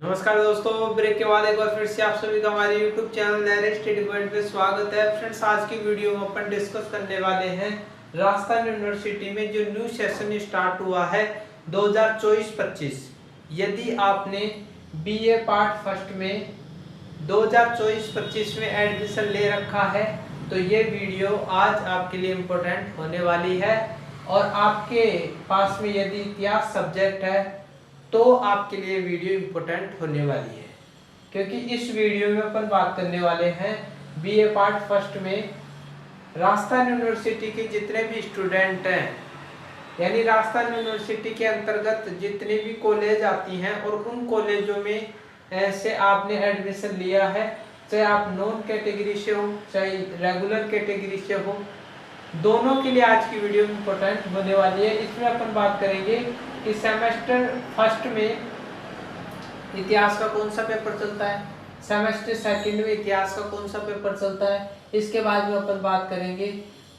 नमस्कार दोस्तों, ब्रेक के बाद एक बार फिर से आप सभी का हमारे YouTube चैनल नए स्टडी पॉइंट पे स्वागत है। फ्रेंड्स, आज की वीडियो में अपन डिस्कस करने वाले हैं राजस्थान यूनिवर्सिटी में जो न्यू सेशन स्टार्ट हुआ है 2024-25। यदि आपने बीए पार्ट फर्स्ट में 2024-25 में एडमिशन ले रखा है तो ये वीडियो आज आपके लिए इम्पोर्टेंट होने वाली है। और आपके पास में यदि इतिहास सब्जेक्ट है तो आपके लिए वीडियो इम्पोर्टेंट होने वाली है, क्योंकि इस वीडियो में अपन बात करने वाले हैं बीए पार्ट फर्स्ट में राजस्थान यूनिवर्सिटी के जितने भी स्टूडेंट हैं, यानी राजस्थान यूनिवर्सिटी के अंतर्गत जितने भी कॉलेज आती हैं और उन कॉलेजों में से आपने एडमिशन लिया है, चाहे आप नॉन कैटेगरी से हो चाहे रेगुलर कैटेगरी से हो, दोनों के लिए आज की वीडियो इम्पोर्टेंट होने वाली है। इसमें अपन बात करेंगे कि सेमेस्टर फर्स्ट में इतिहास का कौन सा पेपर चलता है, सेमेस्टर सेकंड में इतिहास का कौन सा पेपर चलता है। इसके बाद में अपन बात करेंगे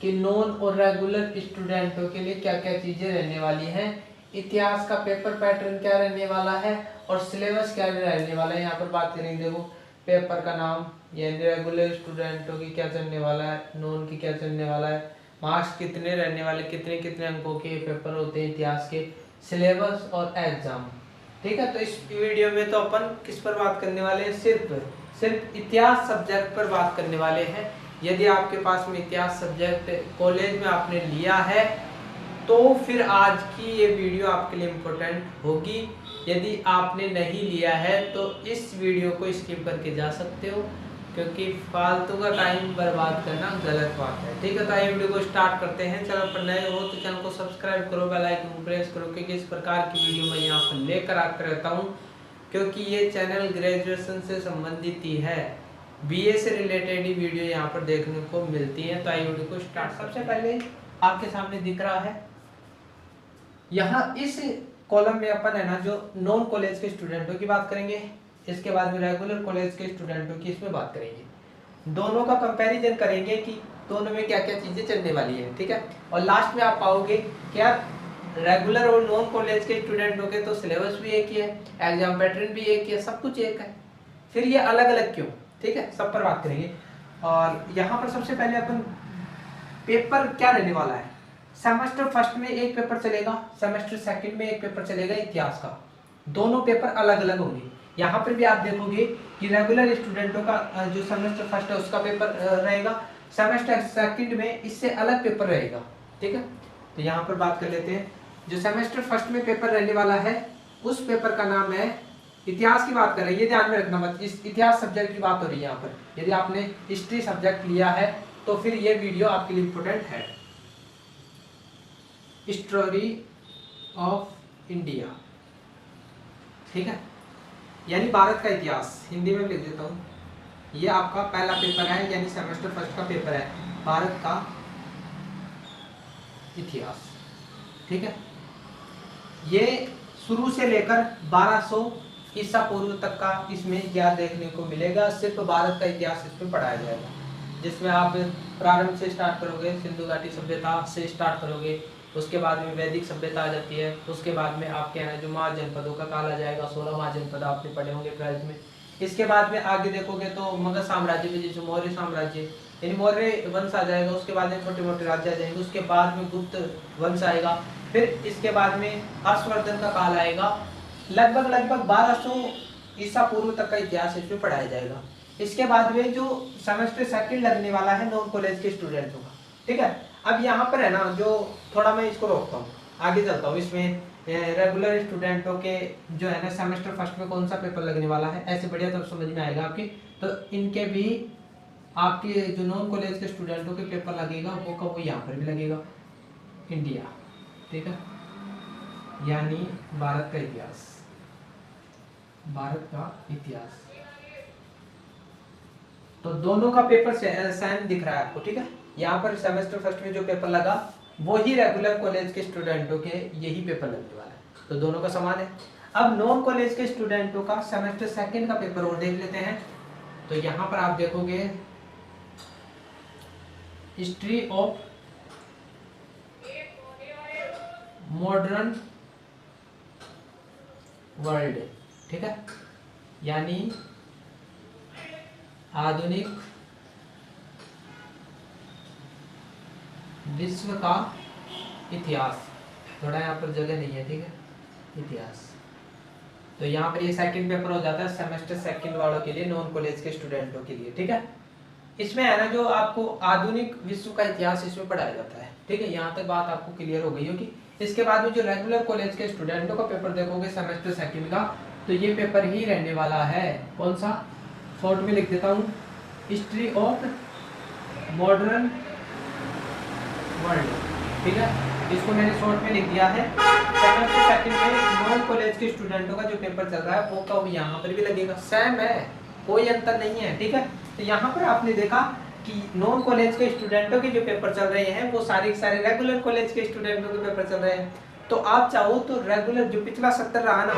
कि नॉन और रेगुलर स्टूडेंटों के लिए क्या क्या चीजें रहने वाली हैं, इतिहास का पेपर पैटर्न क्या रहने वाला है और सिलेबस क्या रहने वाला है। यहाँ पर बात करेंगे, देखो पेपर का नाम, यानी रेगुलर स्टूडेंटों की क्या चलने वाला है, नॉन की क्या चलने वाला है, मार्क्स कितने रहने वाले, कितने कितने अंकों के पेपर होते हैं इतिहास के, सिलेबस और एग्जाम। ठीक है, तो इस वीडियो में तो अपन किस पर बात करने वाले हैं, सिर्फ इतिहास सब्जेक्ट पर बात करने वाले हैं। यदि आपके पास में इतिहास सब्जेक्ट कॉलेज में आपने लिया है तो फिर आज की ये वीडियो आपके लिए इम्पोर्टेंट होगी। यदि आपने नहीं लिया है तो इस वीडियो को स्किप करके जा सकते हो, क्योंकि फालतू का टाइम बर्बाद करना गलत बात है। ठीक है, तो आइए वीडियो को स्टार्ट करते हैं। चैनल पर नए हो तो चैनल को सब्सक्राइब करो, बेल आइकन को प्रेस करो, क्योंकि इस प्रकार की वीडियो मैं यहाँ पर लेकर आता रहता हूँ, क्योंकि ये चैनल ग्रेजुएशन से संबंधित ही है, बीए से रिलेटेड ही वीडियो यहाँ पर देखने को मिलती है। तो आइए वीडियो को स्टार्ट। सबसे पहले आपके सामने दिख रहा है, यहाँ इस कॉलम में अपन है ना जो नॉन कॉलेज के स्टूडेंटों की बात करेंगे, इसके बाद में रेगुलर कॉलेज के स्टूडेंटों की इसमें बात करेंगे, दोनों का कंपैरिजन करेंगे कि दोनों में क्या क्या चीजें चलने वाली है। ठीक है, और लास्ट में आप पाओगे क्या रेगुलर और नॉन कॉलेज के स्टूडेंटों के तो सिलेबस भी एक ही है, एग्जाम पैटर्न भी एक ही है, सब कुछ एक है, फिर ये अलग अलग क्यों। ठीक है, सब पर बात करेंगे। और यहाँ पर सबसे पहले अपन पेपर क्या रहने वाला है, सेमेस्टर फर्स्ट में एक पेपर चलेगा, सेमेस्टर सेकंड में एक पेपर चलेगा इतिहास का, दोनों पेपर अलग अलग होंगे। यहाँ पर भी आप देखोगे कि रेगुलर स्टूडेंटों का जो सेमेस्टर फर्स्ट है उसका पेपर रहेगा, सेमेस्टर सेकंड में इससे अलग पेपर रहेगा। ठीक है, तो यहाँ पर बात कर लेते हैं, जो सेमेस्टर फर्स्ट में पेपर रहने वाला है उस पेपर का नाम है इतिहास की बात कर रहे हैं, ये ध्यान में रखना मत, इस इतिहास सब्जेक्ट की बात हो रही है यहाँ पर। यदि आपने हिस्ट्री सब्जेक्ट लिया है तो फिर ये वीडियो आपके लिए इम्पोर्टेंट है। हिस्टोरी ऑफ इंडिया, ठीक है, यानी भारत का इतिहास, हिंदी में लिख देता हूँ, ये आपका पहला पेपर है, यानी सेमेस्टर फर्स्ट का पेपर है, भारत का इतिहास। ठीक है, ये शुरू से लेकर 1200 ईसा पूर्व तक का इसमें ज्ञान देखने को मिलेगा। सिर्फ भारत का इतिहास इसमें पढ़ाया जाएगा, जिसमें आप प्रारंभ से स्टार्ट करोगे, सिंधु घाटी सभ्यता से स्टार्ट करोगे, उसके बाद में वैदिक सभ्यता आ जाती है, उसके बाद में आपके यहाँ जो महाजनपदों का काल आ जाएगा, 16 महाजनपद आपने पढ़े होंगे 12th में। इसके बाद में आगे देखोगे तो मगध साम्राज्य में जैसे मौर्य साम्राज्य यानी मौर्य वंश आ जाएगा, उसके बाद में छोटे मोटे राज्य आ जाएंगे, उसके बाद में गुप्त वंश आएगा, फिर इसके बाद में हर्षवर्धन का काल आएगा। लगभग 1200 ईसा पूर्व तक का इतिहास इसमें पढ़ाया जाएगा। इसके बाद में जो सेमेस्टर सेकंड लगने वाला है नॉन कॉलेज के स्टूडेंटों का। ठीक है, अब यहाँ पर है ना जो थोड़ा मैं इसको रोकता हूँ, आगे चलता हूँ। इसमें रेगुलर स्टूडेंटों के जो है ना सेमेस्टर फर्स्ट में कौन सा पेपर लगने वाला है, ऐसे बढ़िया तब समझ में आएगा आपकी। तो इनके भी आपके जो नॉन कॉलेज के स्टूडेंटों के पेपर लगेगा वो कब, वो यहाँ पर भी लगेगा, इंडिया। ठीक है, यानी भारत का इतिहास, भारत का इतिहास, तो दोनों का पेपर सेम दिख रहा है आपको। ठीक है, यहाँ पर सेमेस्टर फर्स्ट में जो पेपर लगा वो ही रेगुलर कॉलेज के स्टूडेंटों के यही पेपर लगने वाला है, तो दोनों का समान है। अब नॉन कॉलेज के स्टूडेंटों का सेमेस्टर सेकंड का पेपर और देख लेते हैं। तो यहाँ पर आप देखोगे हिस्ट्री ऑफ मॉडर्न वर्ल्ड। ठीक है, यानी आधुनिक विश्व का इतिहास। थोड़ा यहाँ पर जगह नहीं है, ठीक है, इतिहास। तो यहाँ पर ये सेकंड पेपर हो जाता है सेमेस्टर सेकंड वालों के लिए, नॉन कॉलेज के स्टूडेंटों के लिए, ठीक है। इसमें है ना जो आपको आधुनिक विश्व का इतिहास इसमें पढ़ाया जाता है, ठीक है। यहाँ तक बात आपको क्लियर हो गई होगी। इसके बाद में जो रेगुलर कॉलेज के स्टूडेंटों का पेपर देखोगे सेमेस्टर सेकंड का, तो ये पेपर ही रहने वाला है कौन सा, शॉर्ट में लिख देता हूँ, हिस्ट्री ऑफ मॉडर्न वर्ल्ड, ठीक है। इसको मैंने शॉर्ट में लिख दिया है। सेमेस्टर सेकंड में नॉन कॉलेज के स्टूडेंटों का जो पेपर चल रहा है वो का यहाँ पर भी लगेगा, सेम है, कोई अंतर नहीं है, ठीक है। तो यहाँ पर आपने देखा कि नॉन कॉलेज के स्टूडेंटों के जो पेपर चल रहे हैं वो सारे रेगुलर कॉलेज के स्टूडेंटों के पेपर चल रहे हैं। तो आप चाहो तो रेगुलर जो पिछला सत्र रहा ना,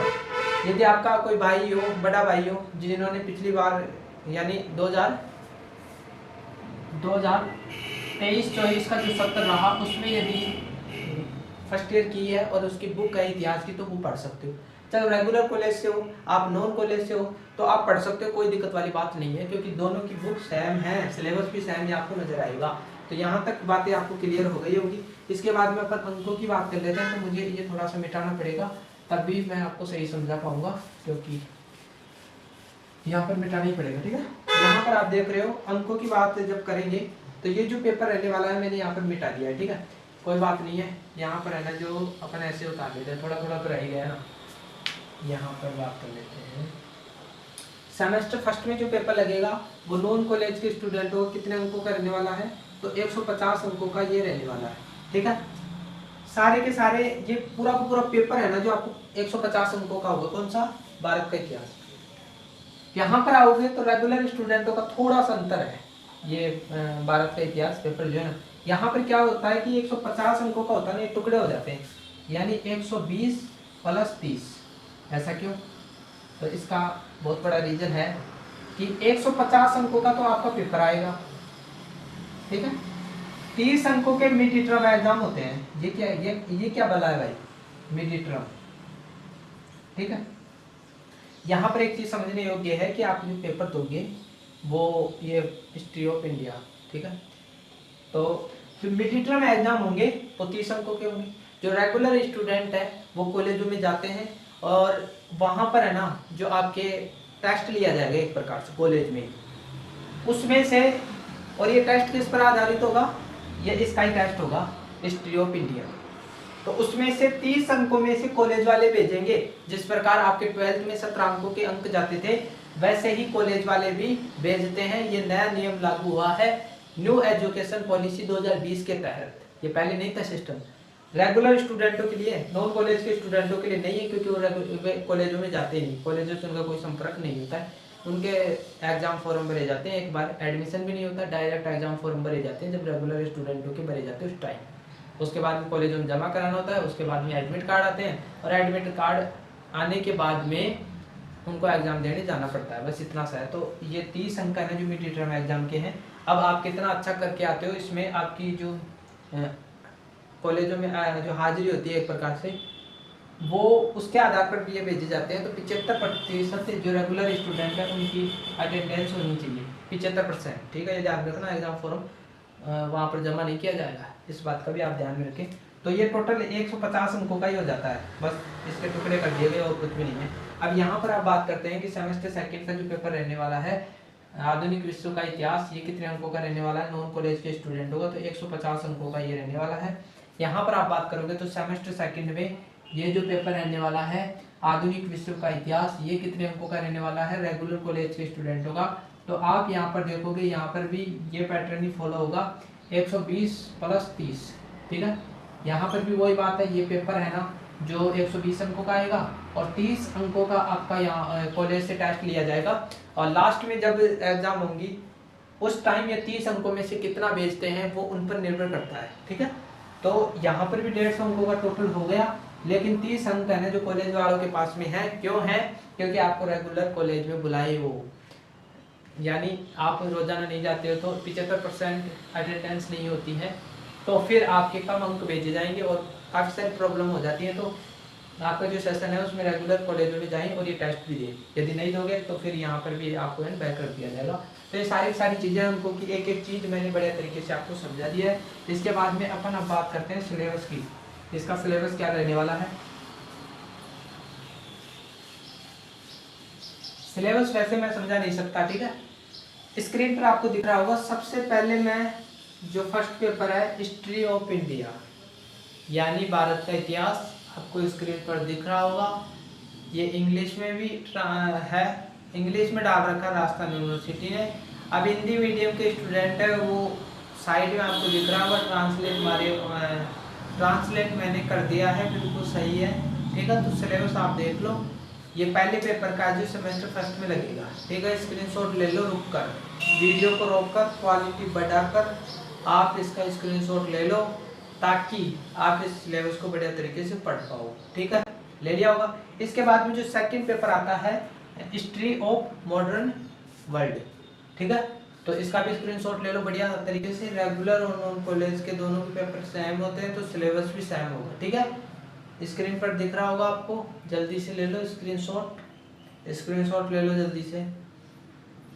यदि आपका कोई भाई हो, बड़ा भाई हो, जिन्होंने पिछली बार यानी 2023-24 का जो सत्र रहा उसमें यदि फर्स्ट ईयर की है और उसकी बुक है इतिहास की, तो वो पढ़ सकते हो। चाहे रेगुलर कॉलेज से हो, आप नॉन कॉलेज से हो, तो आप पढ़ सकते हो, कोई दिक्कत वाली बात नहीं है, क्योंकि दोनों की बुक सेम है, सिलेबस भी सेम ही आपको नजर आएगा। तो यहाँ तक बातें आपको क्लियर हो गई होगी। इसके बाद में अपन अंकों की बात कर लेते हैं। तो मुझे ये थोड़ा सा मिटाना पड़ेगा, तभी मैं आपको सही समझा पाऊंगा, क्योंकि यहाँ पर मिटाना ही पड़ेगा, ठीक है। यहाँ पर आप देख रहे हो अंकों की बात जब करेंगे तो ये जो पेपर रहने वाला है मैंने यहाँ पर मिटा दिया है, ठीक है, कोई बात नहीं है। यहाँ पर है ना जो अपन ऐसे उतार लेते हैं, थोड़ा थोड़ा तो रह गया है ना। यहाँ पर बात कर लेते हैं, सेमेस्टर फर्स्ट में जो पेपर लगेगा वो नॉन कॉलेज के स्टूडेंटों को कितने अंकों का रहने वाला है, तो 150 अंकों का ये रहने वाला है, ठीक है। सारे के सारे ये पूरा का पूरा पेपर है ना जो आपको 150 अंकों का होगा, कौन सा, भारत का इतिहास। यहाँ पर आओगे तो रेगुलर स्टूडेंटों का थोड़ा सा अंतर है, ये भारत का इतिहास पेपर जो है ना, यहाँ पर क्या होता है कि 150 अंकों का होता है ना, ये टुकड़े हो जाते हैं, यानी 120 + 30। ऐसा क्यों, तो इसका बहुत बड़ा रीजन है कि 150 अंकों का तो आपका पेपर आएगा, ठीक है। 30 अंकों के मिड टर्म एग्जाम होते हैं। ये क्या बला है भाई, मिड टर्म, ठीक है। यहाँ पर एक चीज समझने योग्य है कि आप जो पेपर दोगे वो ये हिस्ट्री ऑफ इंडिया, ठीक है, तो जो मिड टर्म एग्जाम होंगे वो 30 अंकों के होंगे। जो रेगुलर स्टूडेंट है वो कॉलेजों में जाते हैं और वहाँ पर है ना जो आपके टेस्ट लिया जाएगा एक प्रकार से कॉलेज में, उसमें से, और ये टेस्ट किस पर आधारित होगा, ये इसका ही टेस्ट होगा, हिस्ट्री ऑफ इंडिया। तो उसमें से 30 अंकों में से कॉलेज वाले भेजेंगे। जिस प्रकार आपके 12th में 17 अंकों के अंक जाते थे, वैसे ही कॉलेज वाले भी भेजते हैं। ये नया नियम लागू हुआ है न्यू एजुकेशन पॉलिसी 2020 के तहत। ये पहले नहीं था सिस्टम, रेगुलर स्टूडेंटों के लिए, नॉन कॉलेज के स्टूडेंटों के लिए नहीं है, क्योंकि वो कॉलेजों में जाते ही नहीं, कॉलेजों से उनका कोई संपर्क नहीं होता है। उनके एग्जाम फॉर्म भरे जाते हैं, एक बार एडमिशन भी नहीं होता, डायरेक्ट एग्जाम फॉर्म भरे जाते हैं जब रेगुलर स्टूडेंटों के भरे जाते हैं उस टाइम। उसके बाद में कॉलेज में जमा कराना होता है, उसके बाद में एडमिट कार्ड आते हैं, और एडमिट कार्ड आने के बाद में उनको एग्जाम देने जाना पड़ता है, बस इतना सा है। तो ये 30 अंक है जो मिड टर्म एग्जाम के हैं। अब आप कितना अच्छा करके आते हो, इसमें आपकी जो कॉलेजों में जो हाजिरी होती है एक प्रकार से, वो उसके आधार पर भी ये भेजे जाते हैं। तो 75% जो रेगुलर स्टूडेंट है उनकी अटेंडेंस होनी चाहिए, 75%, ठीक है। ये ध्यान रखना, एग्जाम फॉर्म वहाँ पर जमा नहीं किया जाएगा, इस बात का भी आप ध्यान में रखें। तो ये टोटल 150 अंकों का ही हो जाता है, बस इसके टुकड़े कर दिए गए और कुछ भी नहीं है। अब यहाँ पर आप बात करते हैं कि सेमेस्टर सेकंड का जो पेपर रहने वाला है आधुनिक विश्व का इतिहास, ये कितने अंकों का रहने वाला है नॉन कॉलेज के स्टूडेंटों का, तो 150 अंकों का ये रहने वाला है। यहाँ पर आप बात करोगे तो सेमेस्टर सेकंड में ये जो पेपर रहने वाला है आधुनिक विश्व का इतिहास, ये कितने अंकों का रहने वाला है रेगुलर कॉलेज के स्टूडेंटों का। तो आप यहाँ पर देखोगे, यहाँ पर भी ये पैटर्न ही फॉलो होगा, 120 + 30, ठीक है। यहाँ पर भी वही बात है, ये पेपर है ना जो 120 अंकों का आएगा और 30 अंकों का आपका यहाँ कॉलेज से टेस्ट लिया जाएगा, और लास्ट में जब एग्जाम होंगी उस टाइम ये 30 अंकों में से कितना भेजते हैं वो उन पर निर्भर करता है, ठीक है। तो यहाँ पर भी 150 अंकों का टोटल हो गया, लेकिन 30 अंक है ना जो कॉलेज वालों के पास में है। क्यों है, क्योंकि आपको रेगुलर कॉलेज में बुलाए वो, यानी आप रोजाना नहीं जाते हो तो 75% अटेंडेंस नहीं होती है, तो फिर आपके कम अंक भेजे जाएंगे और काफ़ी सारी प्रॉब्लम हो जाती है। तो आपका जो सेशन है उसमें रेगुलर कॉलेजों में जाएं और ये टेस्ट भी दें। यदि नहीं दोगे तो फिर यहाँ पर भी आपको है बैक कर दिया जाएगा। तो ये सारी चीज़ें उनको कि एक एक चीज़ मैंने बढ़िया तरीके से आपको समझा दिया है। इसके बाद में अपन अब बात करते हैं सिलेबस की। इसका सिलेबस क्या रहने वाला है। सिलेबस वैसे मैं समझा नहीं सकता, ठीक है। स्क्रीन पर आपको दिख रहा होगा। सबसे पहले मैं जो फर्स्ट पेपर है हिस्ट्री ऑफ इंडिया यानी भारत का इतिहास, आपको स्क्रीन पर दिख रहा होगा। ये इंग्लिश में भी है, इंग्लिश में डाल रखा राजस्थान यूनिवर्सिटी ने। अब हिंदी मीडियम के स्टूडेंट है वो साइड में आपको दिख रहा होगा, ट्रांसलेट मैंने कर दिया है, बिल्कुल सही है, ठीक है। तो सिलेबस आप देख लो। ये पहले पेपर का जो सेमेस्टर फर्स्ट में लगेगा, ठीक है। स्क्रीनशॉट ले लो, रुक कर वीडियो को रोक कर क्वालिटी बढ़ाकर आप इसका स्क्रीनशॉट ले लो ताकि आप इस सिलेबस को बढ़िया तरीके से पढ़ पाओ, ठीक है। ले लिया होगा। इसके बाद में जो सेकंड पेपर आता है हिस्ट्री ऑफ मॉडर्न वर्ल्ड, ठीक है। तो इसका भी स्क्रीनशॉट ले लो बढ़िया तरीके से। रेगुलर और नॉन कॉलेज के दोनों के पेपर सेम होते हैं तो सिलेबस भी सेम होगा, ठीक है। स्क्रीन पर दिख रहा होगा आपको, जल्दी से ले लो स्क्रीनशॉट ले लो जल्दी से,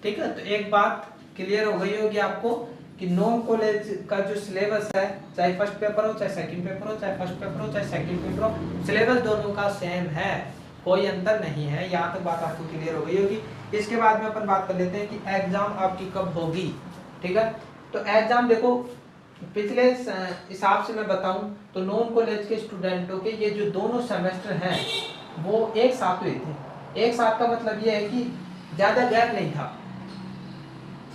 ठीक है। तो एक बात क्लियर हो गई होगी आपको कि नॉन कॉलेज का जो सिलेबस है, चाहे फर्स्ट पेपर हो, चाहे सेकंड पेपर हो, चाहे फर्स्ट पेपर हो, चाहे सेकंड पेपर हो, सिलेबस दोनों का सेम है, कोई अंतर नहीं है। यहाँ तक बात आपको क्लियर हो गई होगी। इसके बाद में अपन बात कर लेते हैं कि एग्जाम आपकी कब होगी, ठीक है। तो एग्जाम देखो, पिछले हिसाब से मैं बताऊं तो नॉन कॉलेज के स्टूडेंटों के ये जो दोनों सेमेस्टर हैं वो एक साथ हुए थे। एक साथ का मतलब ये है कि ज़्यादा गैप नहीं था।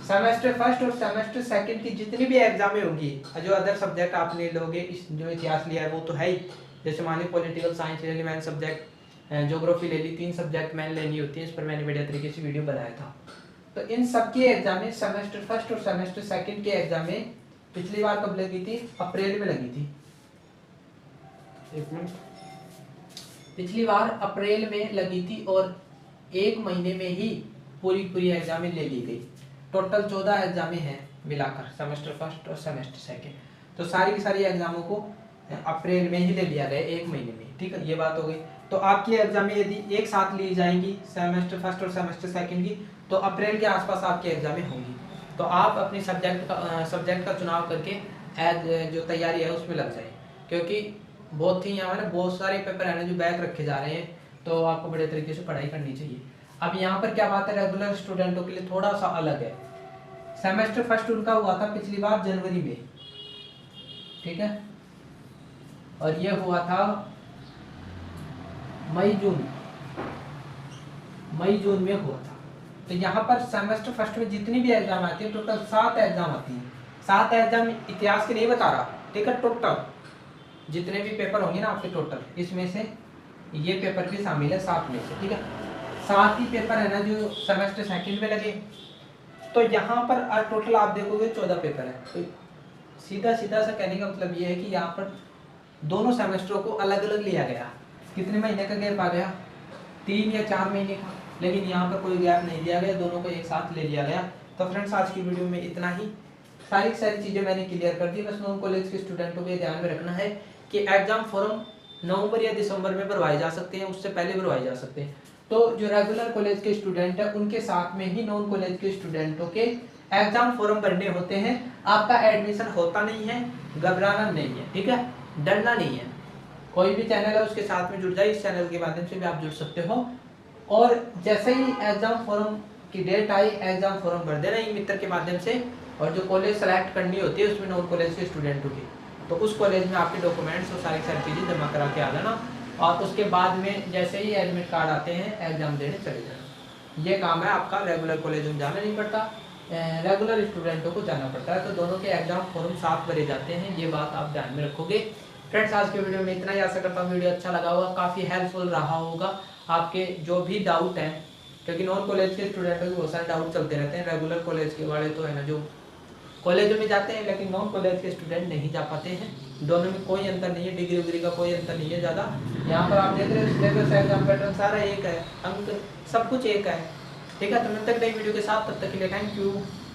सेमेस्टर फर्स्ट और सेमेस्टर सेकंड की जितनी भी एग्जामें होंगी, जो अदर सब्जेक्ट आप ले लोगे, जो इतिहास लिया है वो तो है ही, जैसे मान ली पॉलिटिकल साइंस ले ली मैंने सब्जेक्ट, ज्योग्राफी ले ली, 3 सब्जेक्ट मैंने लेनी होती है। इस पर मैंने बढ़िया तरीके से वीडियो बनाया था। तो इन सब की एग्जामें सेमेस्टर फर्स्ट और सेमेस्टर सेकंड की एग्जामें पिछली बार कब लगी थी, अप्रैल में लगी थी। एक मिनट, पिछली बार अप्रैल में लगी थी और 1 महीने में ही पूरी एग्जामें ले ली गई। टोटल 14 एग्जामें हैं मिलाकर, सेमेस्टर फर्स्ट और सेमेस्टर सेकंड। तो सारी की सारी एग्जामों को अप्रैल में ही ले लिया गया 1 महीने में, ठीक है। ये बात हो गई। तो आपकी एग्जामें यदि एक साथ ली जाएंगी सेमेस्टर फर्स्ट और सेमेस्टर सेकंड की, तो अप्रैल के आसपास आपकी एग्जामें होंगी। तो आप अपनी सब्जेक्ट का चुनाव करके जो तैयारी है उसमें लग जाए, क्योंकि बहुत ही यहाँ ना बहुत सारे पेपर है ना जो बैक रखे जा रहे हैं, तो आपको बड़े तरीके से पढ़ाई करनी चाहिए। अब यहाँ पर क्या बात है, रेगुलर स्टूडेंटों के लिए थोड़ा सा अलग है। सेमेस्टर फर्स्ट उनका हुआ था पिछली बार जनवरी में, ठीक है, और ये हुआ था मई जून में हुआ था। तो यहाँ पर सेमेस्टर फर्स्ट में जितनी भी एग्जाम आती है, टोटल 7 एग्जाम आती है। 7 एग्जाम इतिहास के नहीं बता रहा, ठीक है। टोटल जितने भी पेपर होंगे ना आपके, टोटल इसमें से ये पेपर भी शामिल है 7 में से, ठीक है। 7 ही पेपर है ना जो सेमेस्टर सेकंड में लगे। तो यहाँ पर टोटल आप देखोगे 14 पेपर है। तो सीधा सा कहने का मतलब ये है कि यहाँ पर दोनों सेमेस्टरों को अलग अलग लिया गया। कितने महीने का गैप आ गया, 3 या 4 महीने का, लेकिन यहाँ पर कोई गैप नहीं दिया गया, दोनों को एक साथ ले लिया गया। तो फ्रेंड्स आज की वीडियो में इतना ही। सारी चीज़ें मैंने क्लियर कर दी। बस नॉन कॉलेज के स्टूडेंटों को ध्यान में रखना है कि एग्जाम फॉर्म नवंबर या दिसंबर में भरवाए जा सकते हैं, उससे पहले भरवाए जा सकते हैं। तो जो रेगुलर कॉलेज के स्टूडेंट है उनके साथ में ही नॉन कॉलेज के स्टूडेंटों के एग्जाम फॉर्म भरने होते हैं। आपका एडमिशन होता नहीं है, घबराना नहीं है, ठीक है, डरना नहीं है। कोई भी चैनल है उसके साथ में जुड़ जाए, इस चैनल के माध्यम से भी आप जुड़ सकते हो। और जैसे ही एग्जाम फॉर्म की डेट आई, एग्जाम फॉर्म भर देना ई मित्र के माध्यम से। और जो कॉलेज सेलेक्ट करनी होती है उसमें नॉन कॉलेज के स्टूडेंटों की, तो उस कॉलेज में आपके डॉक्यूमेंट्स और सारी चीज़ें जमा करा के आ जाना। और उसके बाद में जैसे ही एडमिट कार्ड आते हैं एग्जाम देने चले जाना। ये काम है आपका। रेगुलर कॉलेज में जाना नहीं पड़ता, रेगुलर स्टूडेंटों को जाना पड़ता है। तो दोनों के एग्जाम फॉर्म साथ भरे जाते हैं, ये बात आप ध्यान में रखोगे। फ्रेंड्स आज के वीडियो में इतना ही। आशा करता हूँ वीडियो अच्छा लगा होगा, काफ़ी हेल्पफुल रहा होगा। आपके जो भी डाउट हैं, क्योंकि नॉन कॉलेज के स्टूडेंटों के बहुत सारे डाउट चलते रहते हैं। रेगुलर कॉलेज के वाले तो है ना जो कॉलेजों में जाते हैं, लेकिन नॉन कॉलेज के स्टूडेंट नहीं जा पाते हैं। दोनों में कोई अंतर नहीं है, डिग्री उग्री का कोई अंतर नहीं है ज़्यादा। यहाँ पर आप देख रहे हो सिलेबस एग्जाम पैटर्न सारा एक है, अंक सब कुछ एक है, ठीक है। तो मिलते हैं नई वीडियो के साथ, तब तक के लिए थैंक यू।